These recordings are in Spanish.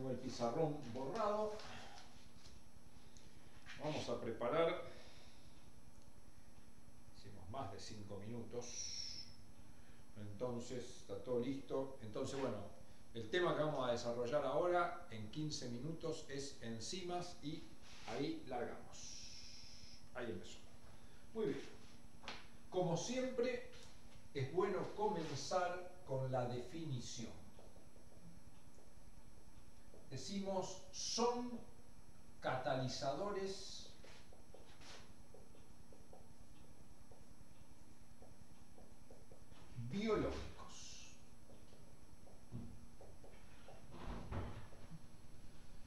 Tengo el pizarrón borrado. Vamos a preparar. Hicimos más de 5 minutos. Entonces, está todo listo. Entonces, bueno, el tema que vamos a desarrollar ahora en 15 minutos es enzimas y ahí largamos. Ahí empezó. Muy bien. Como siempre, es bueno comenzar con la definición. Decimos, son catalizadores biológicos.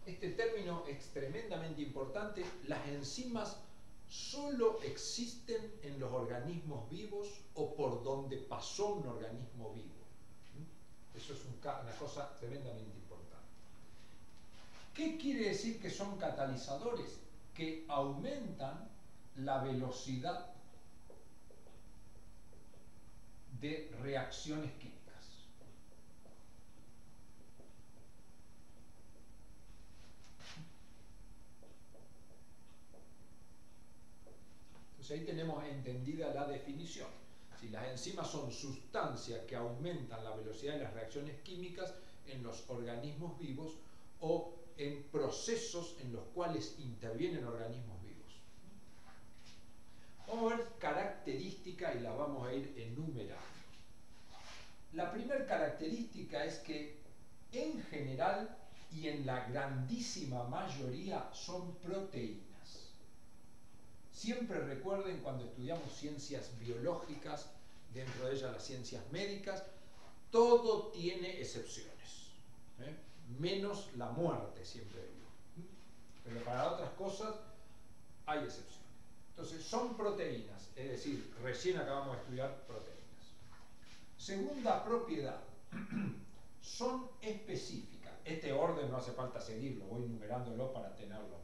Este término es tremendamente importante. Las enzimas solo existen en los organismos vivos o por donde pasó un organismo vivo. Eso es una cosa tremendamente importante. ¿Qué quiere decir que son catalizadores? Que aumentan la velocidad de reacciones químicas. Entonces ahí tenemos entendida la definición. Si las enzimas son sustancias que aumentan la velocidad de las reacciones químicas en los organismos vivos o en procesos en los cuales intervienen organismos vivos. Vamos a ver características y las vamos a ir enumerando. La primera característica es que en general y en la grandísima mayoría son proteínas. Siempre recuerden cuando estudiamos ciencias biológicas, dentro de ellas las ciencias médicas, todo tiene excepciones, menos la muerte, siempre digo. Pero para otras cosas hay excepciones. Entonces son proteínas, es decir, recién acabamos de estudiar proteínas. Segunda propiedad, son específicas. Este orden no hace falta seguirlo, voy numerándolo para tenerlo.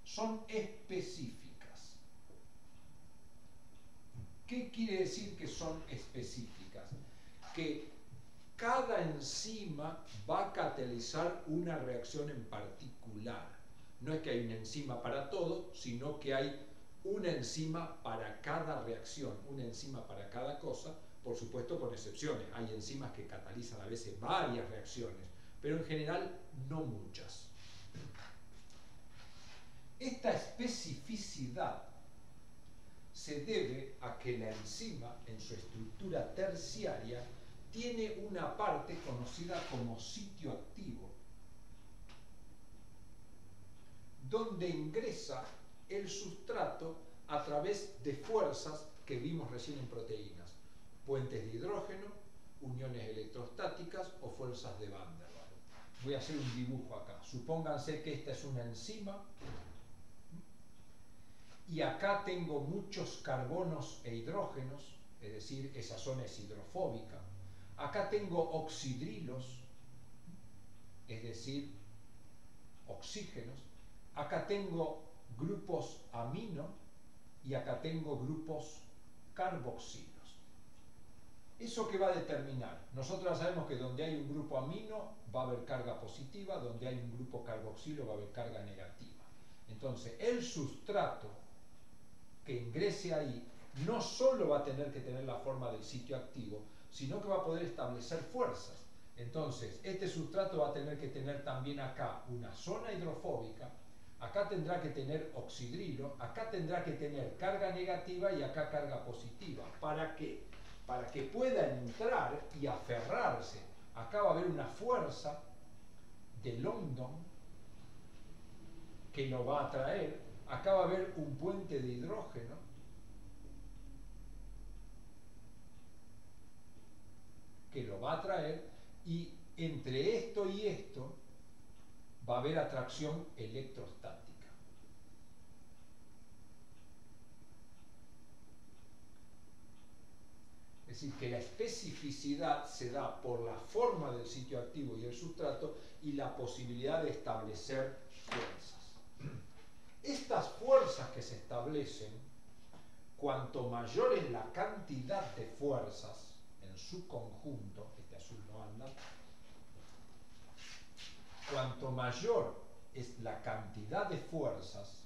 Son específicas. ¿Qué quiere decir que son específicas? Que cada enzima va a catalizar una reacción en particular. No es que hay una enzima para todo, sino que hay una enzima para cada reacción, una enzima para cada cosa, por supuesto con excepciones. Hay enzimas que catalizan a veces varias reacciones, pero en general no muchas. Esta especificidad se debe a que la enzima, en su estructura terciaria, tiene una parte conocida como sitio activo, donde ingresa el sustrato a través de fuerzas que vimos recién en proteínas, puentes de hidrógeno, uniones electrostáticas o fuerzas de Van der Waals. Voy a hacer un dibujo acá. Supónganse que esta es una enzima y acá tengo muchos carbonos e hidrógenos, es decir, esa zona es hidrofóbica. Acá tengo oxidrilos, es decir, oxígenos. Acá tengo grupos amino y acá tengo grupos carboxilos. ¿Eso qué va a determinar? Nosotros sabemos que donde hay un grupo amino va a haber carga positiva, donde hay un grupo carboxilo va a haber carga negativa. Entonces, el sustrato que ingrese ahí no solo va a tener que tener la forma del sitio activo, sino que va a poder establecer fuerzas. Entonces, este sustrato va a tener que tener también acá una zona hidrofóbica, acá tendrá que tener oxidrilo, acá tendrá que tener carga negativa y acá carga positiva. ¿Para qué? Para que pueda entrar y aferrarse. Acá va a haber una fuerza de London que lo va a atraer. Acá va a haber un puente de hidrógeno que lo va a atraer, y entre esto y esto va a haber atracción electrostática. Es decir, que la especificidad se da por la forma del sitio activo y el sustrato y la posibilidad de establecer fuerzas. Estas fuerzas que se establecen, cuanto mayor es la cantidad de fuerzas en su conjunto, este azul no anda, cuanto mayor es la cantidad de fuerzas,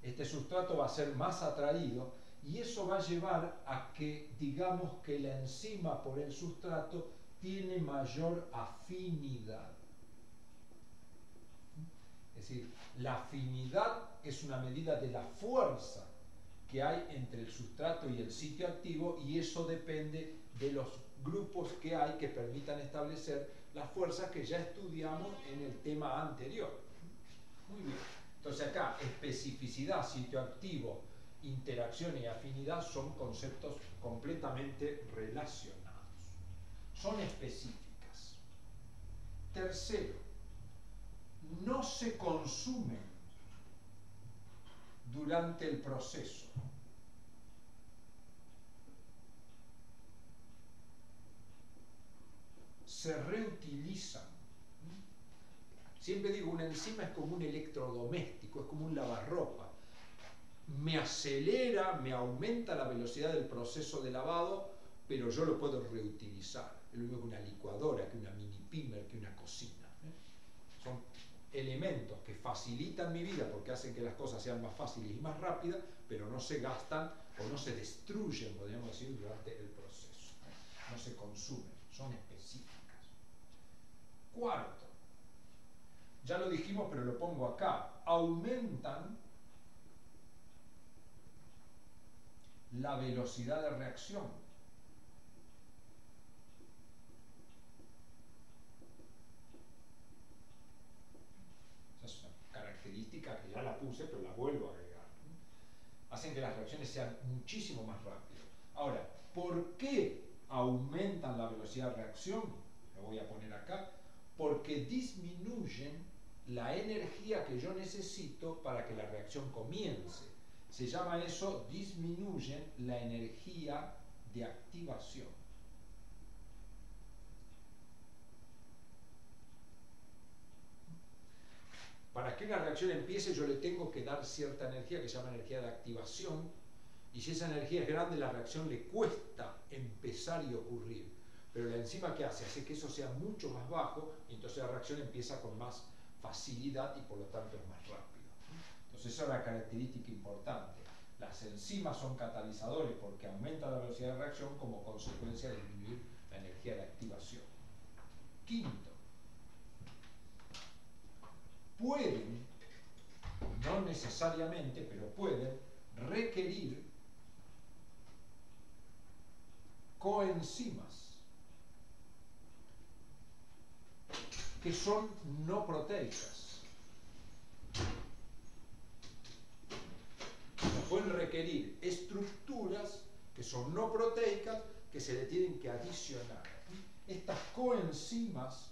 este sustrato va a ser más atraído y eso va a llevar a que, digamos que la enzima por el sustrato tiene mayor afinidad. Es decir, la afinidad es una medida de la fuerza que hay entre el sustrato y el sitio activo, y eso depende de los grupos que hay que permitan establecer las fuerzas que ya estudiamos en el tema anterior. Muy bien. Entonces acá, especificidad, sitio activo, interacción y afinidad son conceptos completamente relacionados. Son específicas. Tercero, no se consumen durante el proceso. Se reutilizan. Siempre digo, una enzima es como un electrodoméstico, es como un lavarropa. Me acelera, me aumenta la velocidad del proceso de lavado, pero yo lo puedo reutilizar. Es lo mismo que una licuadora, que una mini pimer, que una cocina. Son elementos que facilitan mi vida porque hacen que las cosas sean más fáciles y más rápidas, pero no se gastan o no se destruyen, podríamos decir, durante el proceso. No se consumen, son específicas. Cuarto, ya lo dijimos pero lo pongo acá, aumentan la velocidad de reacción. Esa es una característica que ya la puse, pero la vuelvo a agregar. Hacen que las reacciones sean muchísimo más rápidas. Ahora, ¿por qué aumentan la velocidad de reacción? Lo voy a poner acá. Porque disminuyen la energía que yo necesito para que la reacción comience. Se llama eso, disminuyen la energía de activación. Para que una reacción empiece, yo le tengo que dar cierta energía que se llama energía de activación, y si esa energía es grande, la reacción le cuesta empezar y ocurrir. Pero la enzima, ¿qué hace? Hace que eso sea mucho más bajo, y entonces la reacción empieza con más facilidad y por lo tanto es más rápido. Entonces esa es una característica importante. Las enzimas son catalizadores porque aumenta la velocidad de reacción como consecuencia de disminuir la energía de activación. Quinto, pueden, no necesariamente, pero pueden requerir coenzimas que son no proteicas. Pueden requerir estructuras que son no proteicas que se le tienen que adicionar. Estas coenzimas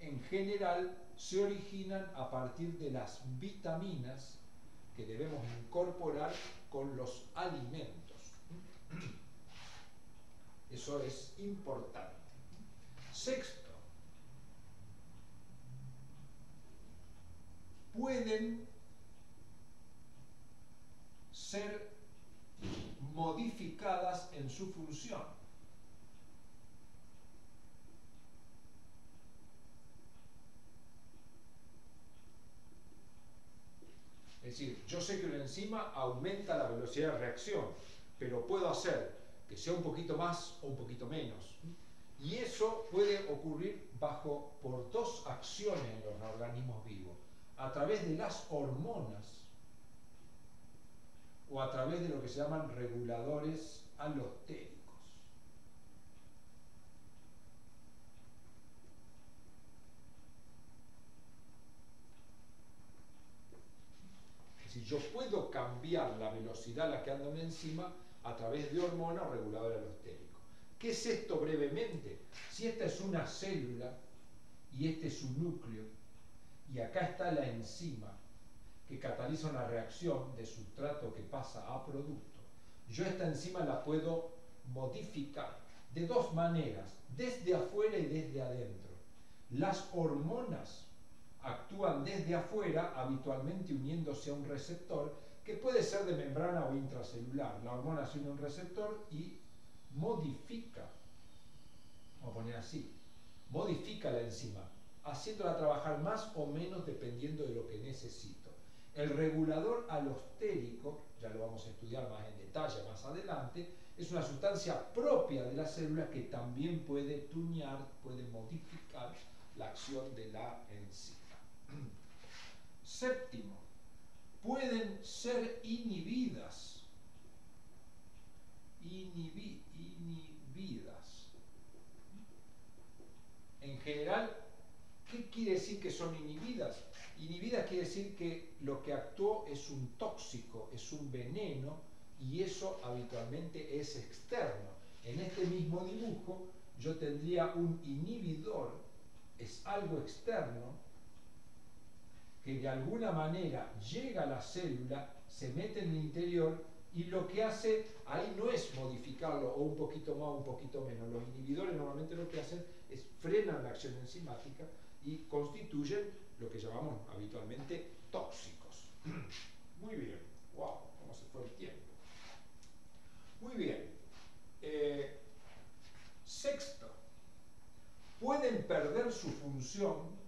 en general se originan a partir de las vitaminas que debemos incorporar con los alimentos. Eso es importante. Sexto, pueden ser modificadas en su función. Es decir, yo sé que una enzima aumenta la velocidad de reacción, pero puedo hacer que sea un poquito más o un poquito menos. Y eso puede ocurrir por dos acciones en los organismos vivos, a través de las hormonas o a través de lo que se llaman reguladores alostéricos. Es decir, yo puedo cambiar la velocidad a la que anda una enzima a través de hormonas o reguladores alostéricos. ¿Qué es esto brevemente? Si esta es una célula y este es un núcleo, y acá está la enzima que cataliza una reacción de sustrato que pasa a producto, yo esta enzima la puedo modificar de dos maneras, desde afuera y desde adentro. Las hormonas actúan desde afuera, habitualmente uniéndose a un receptor que puede ser de membrana o intracelular. La hormona se une a un receptor y modifica, vamos a poner así, modifica la enzima, haciéndola trabajar más o menos dependiendo de lo que necesito. El regulador alostérico, ya lo vamos a estudiar más en detalle más adelante, es una sustancia propia de la célula que también puede tunear, puede modificar la acción de la enzima. Séptimo, pueden ser inhibidas. Inhibidas. En general, ¿qué quiere decir que son inhibidas? Inhibidas quiere decir que lo que actuó es un tóxico, es un veneno, y eso habitualmente es externo. En este mismo dibujo yo tendría un inhibidor, es algo externo, que de alguna manera llega a la célula, se mete en el interior y lo que hace ahí no es modificarlo o un poquito más o un poquito menos. Los inhibidores normalmente lo que hacen es frenan la acción enzimática y constituyen lo que llamamos habitualmente tóxicos. Muy bien. Wow, cómo se fue el tiempo. Muy bien. Sexto, pueden perder su función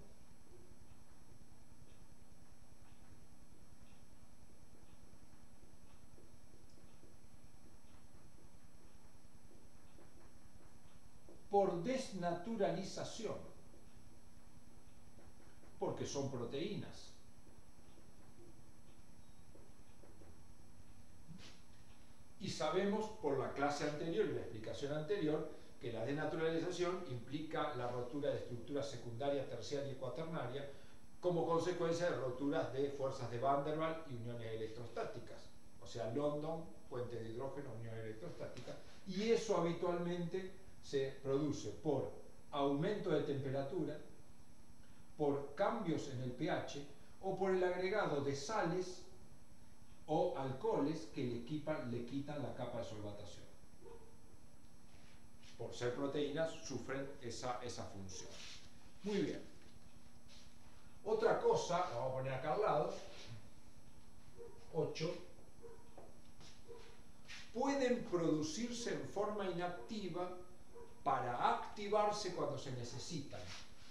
por desnaturalización, porque son proteínas. Y sabemos por la clase anterior y la explicación anterior que la desnaturalización implica la rotura de estructuras secundarias, terciaria y cuaternaria como consecuencia de roturas de fuerzas de Van der Waals y uniones electrostáticas. O sea, London, puente de hidrógeno, unión electrostática. Y eso habitualmente se produce por aumento de temperatura, por cambios en el pH o por el agregado de sales o alcoholes que le quitan la capa de solvatación. Por ser proteínas sufren esa función. Muy bien. Otra cosa, la vamos a poner acá al lado, 8, pueden producirse en forma inactiva para activarse cuando se necesitan.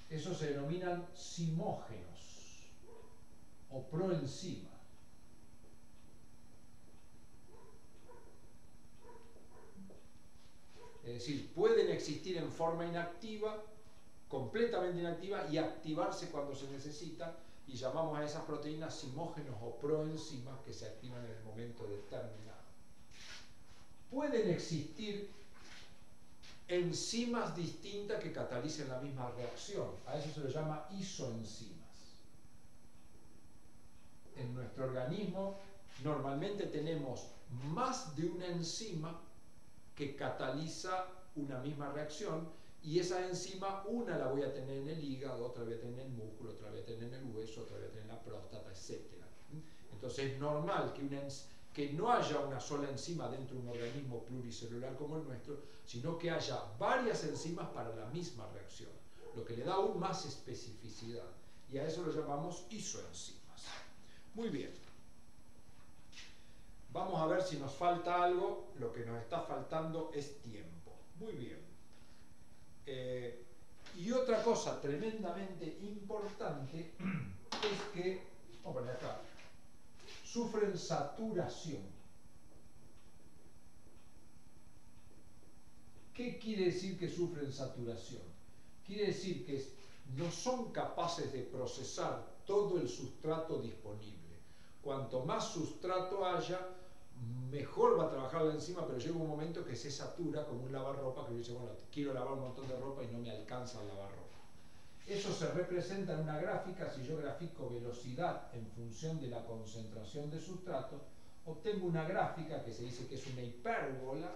Eso se denominan zimógenos o proenzima. Es decir, pueden existir en forma inactiva, completamente inactiva, y activarse cuando se necesita, y llamamos a esas proteínas zimógenos o proenzimas que se activan en el momento determinado. Pueden existir enzimas distintas que catalicen la misma reacción. A eso se le llama isoenzimas. En nuestro organismo normalmente tenemos más de una enzima que cataliza una misma reacción, y esa enzima, una la voy a tener en el hígado, otra la voy a tener en el músculo, otra la voy a tener en el hueso, otra la voy a tener en la próstata, etc. Entonces es normal que no haya una sola enzima dentro de un organismo pluricelular como el nuestro, sino que haya varias enzimas para la misma reacción, lo que le da aún más especificidad, y a eso lo llamamos isoenzimas. Muy bien. Vamos a ver si nos falta algo. Lo que nos está faltando es tiempo. Muy bien. Y otra cosa tremendamente importante es que, vamos a poner acá, sufren saturación. ¿Qué quiere decir que sufren saturación? Quiere decir que no son capaces de procesar todo el sustrato disponible. Cuanto más sustrato haya, mejor va a trabajar la enzima, pero llega un momento que se satura como un lavarropa, que dice, bueno, quiero lavar un montón de ropa y no me alcanza el lavarropa. Eso se representa en una gráfica. Si yo grafico velocidad en función de la concentración de sustrato, obtengo una gráfica que se dice que es una hipérbola,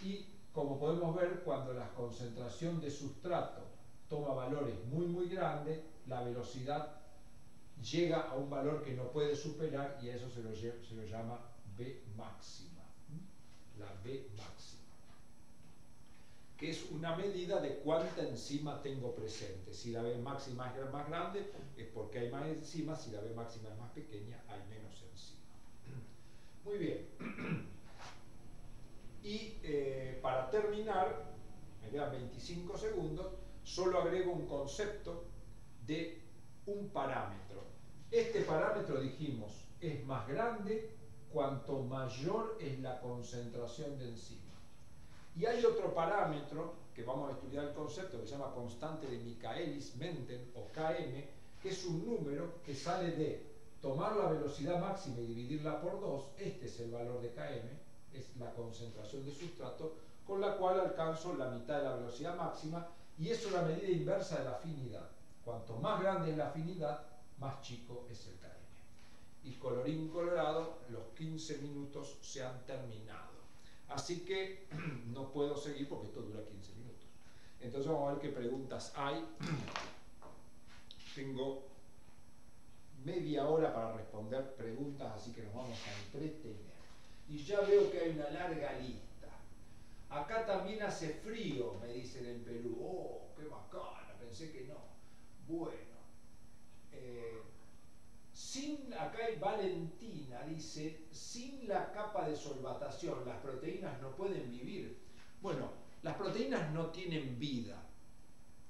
y como podemos ver, cuando la concentración de sustrato toma valores muy grandes, la velocidad llega a un valor que no puede superar, y a eso se lo llama V máxima. La V máxima, que es una medida de cuánta enzima tengo presente. Si la V máxima es más grande, es porque hay más enzimas. Si la V máxima es más pequeña, hay menos enzima. Muy bien. Y para terminar, me quedan 25 segundos, solo agrego un concepto de un parámetro. Este parámetro, dijimos, es más grande cuanto mayor es la concentración de enzima. Y hay otro parámetro, que vamos a estudiar el concepto, que se llama constante de Michaelis-Menten, o Km, que es un número que sale de tomar la velocidad máxima y dividirla por 2, este es el valor de Km, es la concentración de sustrato, con la cual alcanzo la mitad de la velocidad máxima, y es una medida inversa de la afinidad. Cuanto más grande es la afinidad, más chico es el Km. Y colorín colorado, los 15 minutos se han terminado. Así que no puedo seguir porque esto dura 15 minutos. Entonces vamos a ver qué preguntas hay. Tengo media hora para responder preguntas, así que nos vamos a entretener. Y ya veo que hay una larga lista. Acá también hace frío, me dicen en Perú. Oh, qué bacana, pensé que no. Bueno. Acá hay Valentina, dice, sin la capa de solvatación las proteínas no pueden vivir. Bueno, las proteínas no tienen vida,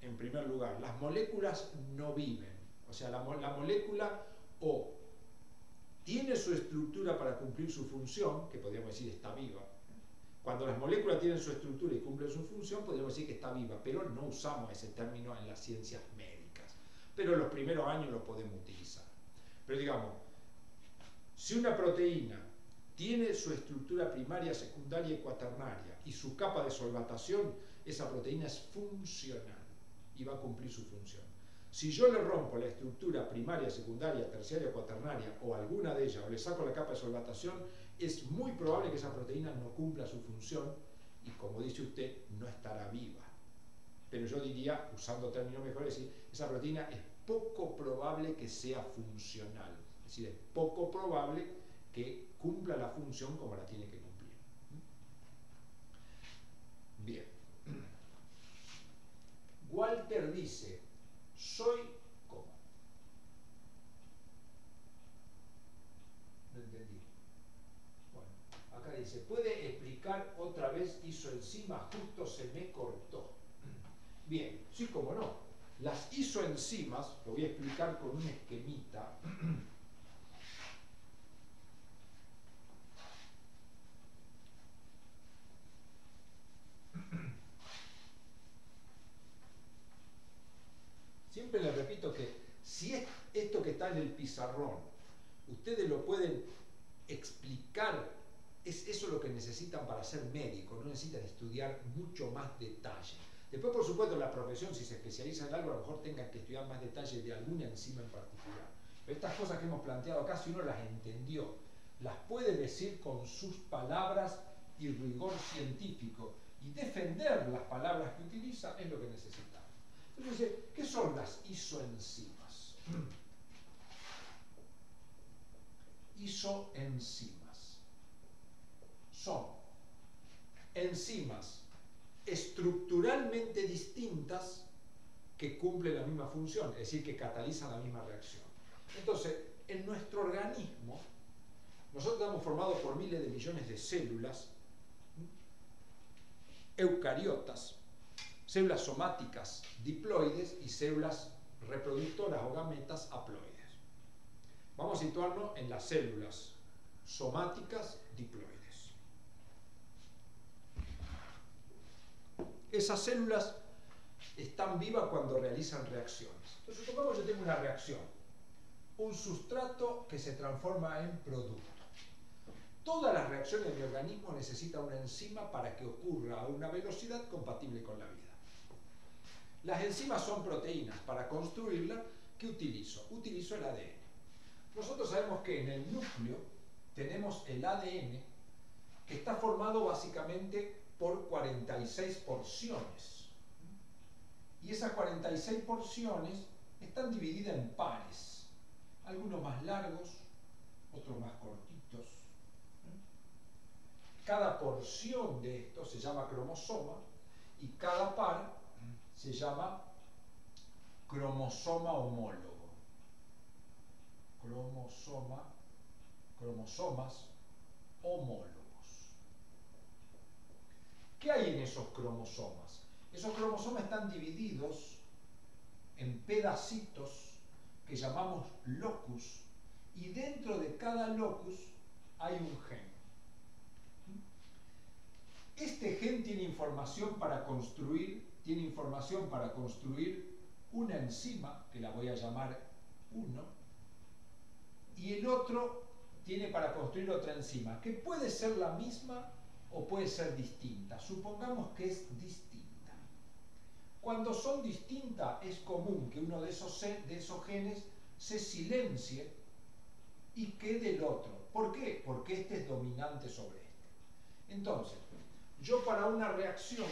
en primer lugar. Las moléculas no viven. O sea, la molécula o tiene su estructura para cumplir su función, que podríamos decir está viva. Cuando las moléculas tienen su estructura y cumplen su función, podríamos decir que está viva, pero no usamos ese término en las ciencias médicas. Pero en los primeros años lo podemos utilizar. Pero digamos, si una proteína tiene su estructura primaria, secundaria y cuaternaria y su capa de solvatación, esa proteína es funcional y va a cumplir su función. Si yo le rompo la estructura primaria, secundaria, terciaria, cuaternaria o alguna de ellas, o le saco la capa de solvatación, es muy probable que esa proteína no cumpla su función y, como dice usted, no estará viva. Pero yo diría, usando términos mejores, decir, esa proteína es poco probable que sea funcional. Es decir, es poco probable que cumpla la función como la tiene que cumplir. Bien. Walter dice, soy ¿cómo? No entendí. Bueno, acá dice, ¿puede explicar otra vez isoenzima? Justo se me cortó. Bien, sí, cómo no. Las isoenzimas, lo voy a explicar con un esquemita. Siempre les repito que si es esto que está en el pizarrón, ustedes lo pueden explicar, es eso lo que necesitan para ser médicos, no necesitan estudiar mucho más detalle. Después, por supuesto, la profesión, si se especializa en algo, a lo mejor tengan que estudiar más detalle de alguna enzima en particular. Pero estas cosas que hemos planteado acá, si uno las entendió, las puede decir con sus palabras y rigor científico, y defender las palabras que utiliza es lo que necesitamos. Entonces, ¿qué son las isoenzimas? Isoenzimas son enzimas estructuralmente distintas que cumplen la misma función, es decir, que catalizan la misma reacción. Entonces, en nuestro organismo, nosotros estamos formados por miles de millones de células eucariotas, células somáticas diploides y células reproductoras o gametas haploides. Vamos a situarnos en las células somáticas diploides. Esas células están vivas cuando realizan reacciones. Entonces, supongamos que yo tengo una reacción, un sustrato que se transforma en producto. Todas las reacciones de mi organismo necesitan una enzima para que ocurra a una velocidad compatible con la vida. Las enzimas son proteínas. Para construirla, ¿qué utilizo? Utilizo el ADN. Nosotros sabemos que en el núcleo tenemos el ADN que está formado básicamente por 46 porciones. Y esas 46 porciones están divididas en pares. Algunos más largos, otros más cortitos. Cada porción de esto se llama cromosoma y cada par se llama cromosoma homólogo. Cromosomas homólogos. ¿Qué hay en esos cromosomas? Esos cromosomas están divididos en pedacitos que llamamos locus, y dentro de cada locus hay un gen. Este gen tiene información para construir una enzima, que la voy a llamar 1, y el otro tiene para construir otra enzima, que puede ser la misma o puede ser distinta. Supongamos que es distinta. Cuando son distintas, es común que uno de esos genes se silencie y quede el otro. ¿Por qué? Porque este es dominante sobre este. Entonces, yo para una reacción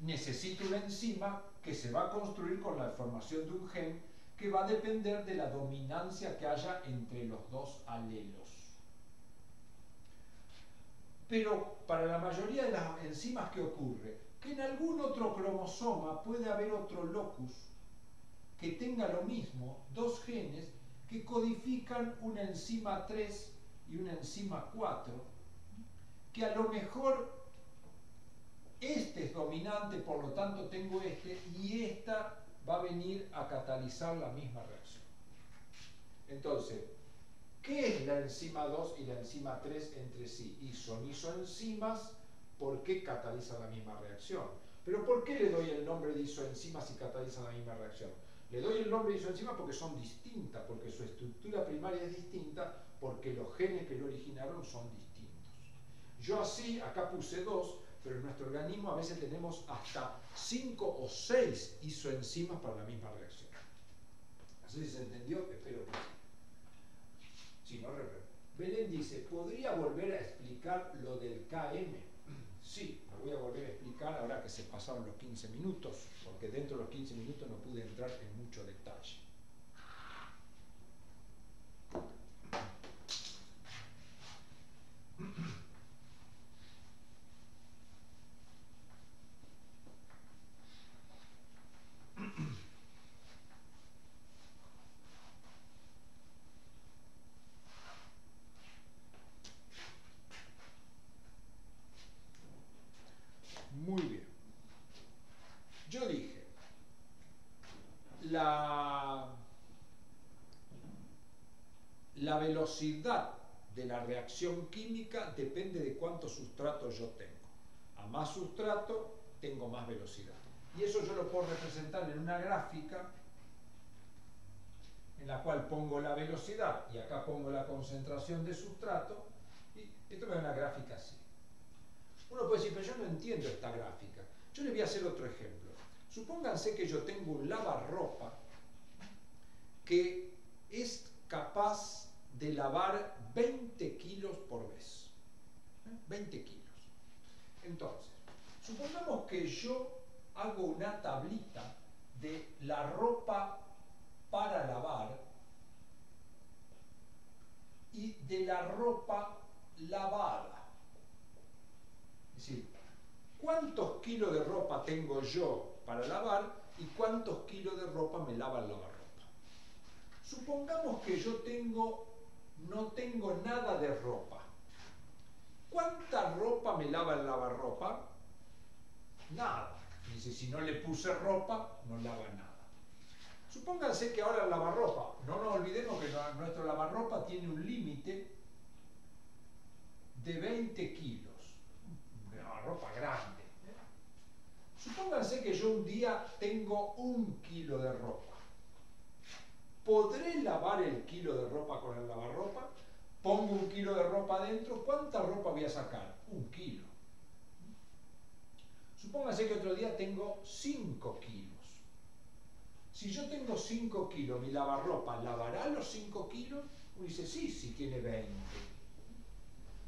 necesito una enzima que se va a construir con la formación de un gen que va a depender de la dominancia que haya entre los dos alelos. Pero para la mayoría de las enzimas, ¿qué ocurre? Que en algún otro cromosoma puede haber otro locus que tenga lo mismo, dos genes que codifican una enzima 3 y una enzima 4, que a lo mejor este es dominante, por lo tanto tengo este, y esta va a venir a catalizar la misma reacción. Entonces, ¿qué es la enzima 2 y la enzima 3 entre sí? Y son isoenzimas porque catalizan la misma reacción. Pero ¿por qué le doy el nombre de isoenzimas si catalizan la misma reacción? Le doy el nombre de isoenzimas porque son distintas, porque su estructura primaria es distinta, porque los genes que lo originaron son distintos. Yo así, acá puse 2, pero en nuestro organismo a veces tenemos hasta 5 o 6 isoenzimas para la misma reacción. No sé si se entendió, espero que sí. Sí, no, Belén dice, ¿podría volver a explicar lo del KM? Sí, lo voy a volver a explicar ahora que se pasaron los 15 minutos, porque dentro de los 15 minutos no pude entrar en mucho detalle. Muy bien. Yo dije, la velocidad de la reacción química depende de cuántos sustratos yo tengo. A más sustrato, tengo más velocidad. Y eso yo lo puedo representar en una gráfica en la cual pongo la velocidad y acá pongo la concentración de sustrato, y esto me da una gráfica así. Uno puede decir, pero yo no entiendo esta gráfica. Yo les voy a hacer otro ejemplo. Supónganse que yo tengo un lavarropa que es capaz de lavar 20 kilos por vez. 20 kilos. Entonces, supongamos que yo hago una tablita de la ropa para lavar y de la ropa lavada. Es decir, ¿cuántos kilos de ropa tengo yo para lavar y cuántos kilos de ropa me lava el lavarropa? Supongamos que yo no tengo nada de ropa. ¿Cuánta ropa me lava el lavarropa? Nada. Dice, si no le puse ropa, no lava nada. Supónganse que ahora el lavarropa, no nos olvidemos que nuestro lavarropa tiene un límite de 20 kilos. Una lavarropa grande. Supónganse que yo un día tengo 1 kilo de ropa. ¿Podré lavar el kilo de ropa con el lavarropa? Pongo 1 kilo de ropa adentro, ¿cuánta ropa voy a sacar? 1 kilo. Supóngase que otro día tengo 5 kilos. Si yo tengo 5 kilos, ¿mi lavarropa lavará los 5 kilos? Uno dice, sí, si tiene 20.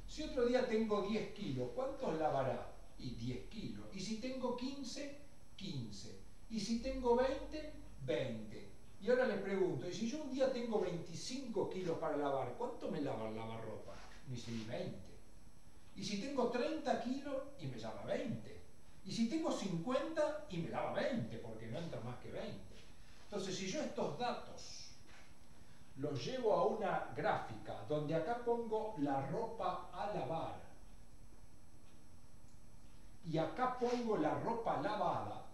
Si otro día tengo 10 kilos, ¿cuántos lavará? Y 10 kilos. Y si tengo 15, 15. Y si tengo 20, 20. Y ahora les pregunto, ¿y si yo un día tengo 25 kilos para lavar, cuánto me lava el lavarropa? Me dice, 20. Y si tengo 30 kilos, y me lava 20. Y si tengo 50, y me lava 20, porque no entra más que 20. Entonces, si yo estos datos los llevo a una gráfica, donde acá pongo la ropa a lavar, y acá pongo la ropa lavada,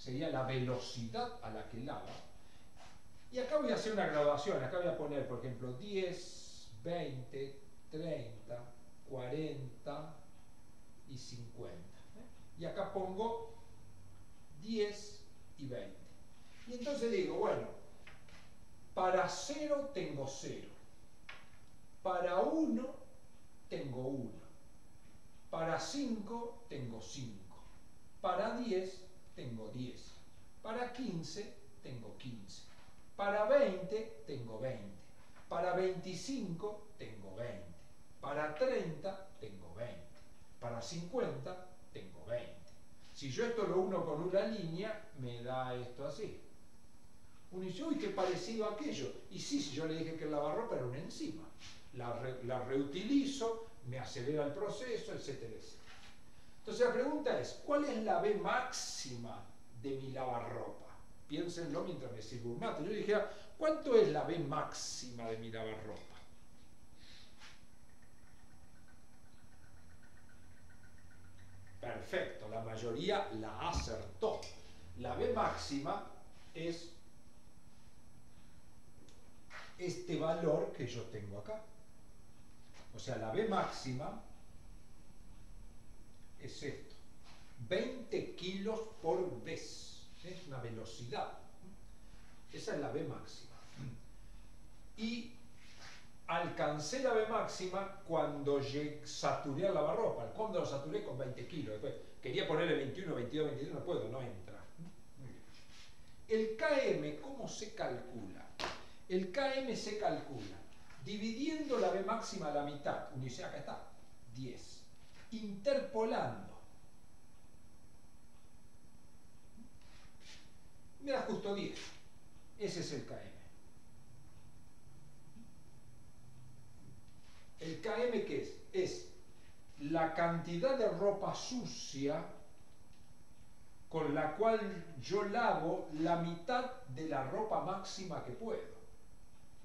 sería la velocidad a la que lava. Y acá voy a hacer una graduación, acá voy a poner, por ejemplo, 10, 20, 30, 40 y 50. Y acá pongo 10 y 20. Y entonces digo, bueno, para 0 tengo 0, para 1 tengo 1, para 5 tengo 5, para 10 tengo 10, para 15 tengo 15, para 20 tengo 20, para 25 tengo 20, para 30 tengo 20, para 50 tengo 20. Si yo esto lo uno con una línea, me da esto así. Uno dice, uy, qué parecido a aquello. Y sí, si yo le dije que el lavarropa era una enzima. La reutilizo, me acelera el proceso, etcétera, etcétera. Entonces la pregunta es, ¿cuál es la B máxima de mi lavarropa? Piénsenlo mientras me sirvo un mate. Yo dijera, ¿cuánto es la B máxima de mi lavarropa? Perfecto, la mayoría la acertó. La B máxima es este valor que yo tengo acá. O sea, la B máxima es esto. 20 kilos por vez. Es una velocidad. Esa es la B máxima. Y alcancé la B máxima cuando saturé el lavarropa. Cuando lo saturé con 20 kilos. Después quería ponerle 21, 22, 23, no puedo, no entra. Muy bien. El KM, ¿cómo se calcula? El KM se calcula dividiendo la B máxima a la mitad. Uno dice, acá está, 10. Interpolando. Me da justo 10. Ese es el KM. ¿El KM qué es? Es la cantidad de ropa sucia con la cual yo lavo la mitad de la ropa máxima que puedo.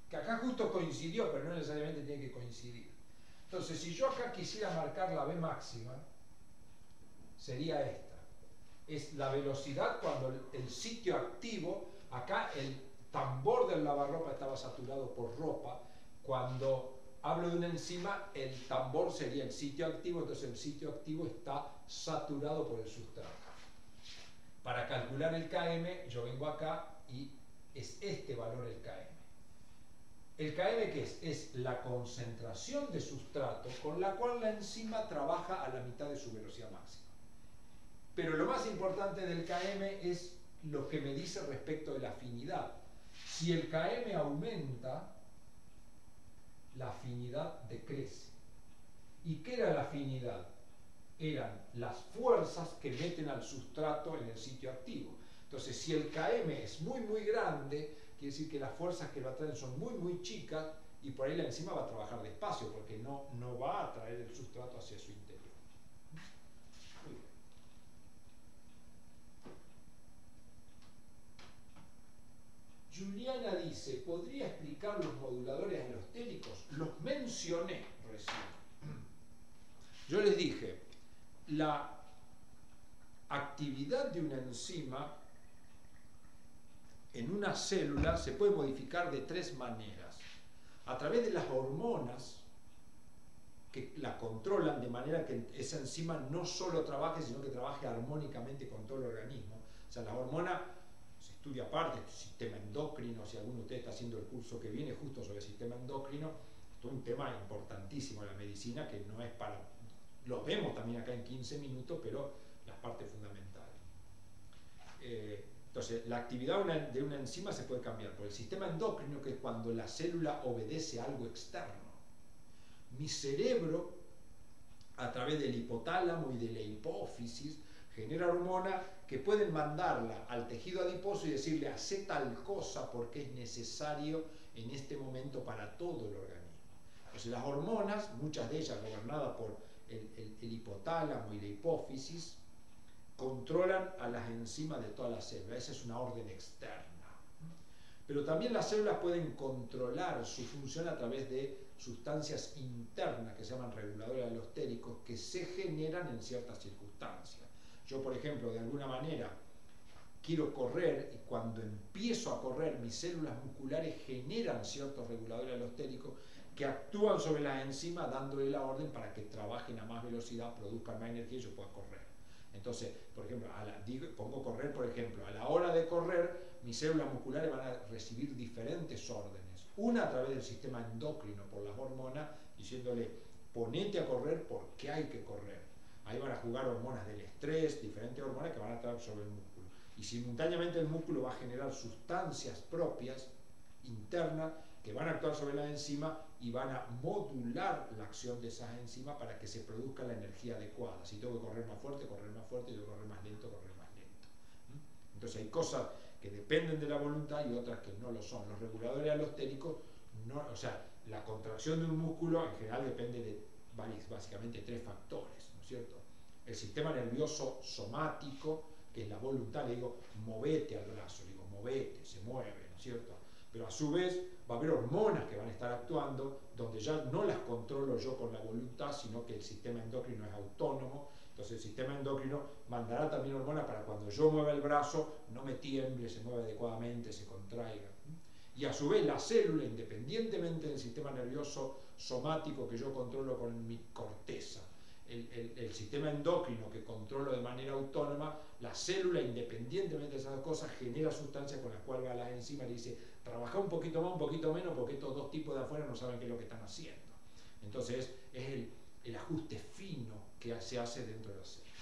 Que acá justo coincidió, pero no necesariamente tiene que coincidir. Entonces, si yo acá quisiera marcar la B máxima, sería esta. Es la velocidad cuando el sitio activo, acá el tambor del lavarropa estaba saturado por ropa. Cuando hablo de una enzima, el tambor sería el sitio activo, entonces el sitio activo está saturado por el sustrato. Para calcular el KM, yo vengo acá y es este valor el KM. ¿El KM qué es? Es la concentración de sustrato con la cual la enzima trabaja a la mitad de su velocidad máxima. Pero lo más importante del KM es lo que me dice respecto de la afinidad. Si el KM aumenta, la afinidad decrece. ¿Y qué era la afinidad? Eran las fuerzas que meten al sustrato en el sitio activo. Entonces, si el KM es muy, muy grande, quiere decir que las fuerzas que lo atraen son muy, muy chicas y por ahí la enzima va a trabajar despacio porque no va a atraer el sustrato hacia su interior. Muy bien. Juliana dice, ¿podría explicar los moduladores alostéricos? Los mencioné recién. Yo les dije, la actividad de una enzima en una célula se puede modificar de tres maneras. A través de las hormonas que la controlan de manera que esa enzima no solo trabaje, sino que trabaje armónicamente con todo el organismo. O sea, la hormona se estudia aparte, el sistema endocrino, si alguno de ustedes está haciendo el curso que viene justo sobre el sistema endocrino, esto es un tema importantísimo en la medicina que no es para... Lo vemos también acá en 15 minutos, pero las partes fundamentales. Entonces, la actividad de una enzima se puede cambiar por el sistema endocrino, que es cuando la célula obedece a algo externo. Mi cerebro, a través del hipotálamo y de la hipófisis, genera hormonas que pueden mandarla al tejido adiposo y decirle, hace tal cosa porque es necesario en este momento para todo el organismo. Entonces, las hormonas, muchas de ellas gobernadas por el hipotálamo y la hipófisis, controlan a las enzimas de todas las células. Esa es una orden externa. Pero también las células pueden controlar su función a través de sustancias internas que se llaman reguladores alostéricos que se generan en ciertas circunstancias. Yo, por ejemplo, de alguna manera quiero correr, y cuando empiezo a correr, mis células musculares generan ciertos reguladores alostéricos que actúan sobre las enzimas dándole la orden para que trabajen a más velocidad, produzcan más energía y yo pueda correr. Entonces, por ejemplo, pongo correr, por ejemplo, a la hora de correr, mis células musculares van a recibir diferentes órdenes. Una a través del sistema endocrino, por las hormonas, diciéndole, ponete a correr porque hay que correr. Ahí van a jugar hormonas del estrés, diferentes hormonas que van a actuar sobre el músculo. Y simultáneamente el músculo va a generar sustancias propias, internas, que van a actuar sobre la enzima y van a modular la acción de esas enzimas para que se produzca la energía adecuada. Si tengo que correr más fuerte, si tengo que correr más lento, correr más lento. Entonces hay cosas que dependen de la voluntad y otras que no lo son. Los reguladores alostéricos, no, o sea, la contracción de un músculo en general depende de básicamente 3 factores, ¿no es cierto? El sistema nervioso somático, que es la voluntad, le digo, movete al brazo, le digo, movete, se mueve, ¿no es cierto? Pero a su vez va a haber hormonas que van a estar actuando, donde ya no las controlo yo con la voluntad, sino que el sistema endocrino es autónomo. Entonces el sistema endocrino mandará también hormonas para cuando yo mueva el brazo, no me tiemble, se mueva adecuadamente, se contraiga. Y a su vez la célula, independientemente del sistema nervioso somático que yo controlo con mi corteza, el sistema endocrino que controlo de manera autónoma, la célula, independientemente de esas dos cosas, genera sustancias con las cuales va a las enzimas y dice, trabaja un poquito más, un poquito menos, porque estos dos tipos de afuera no saben qué es lo que están haciendo. Entonces es el ajuste fino que se hace dentro de la célula.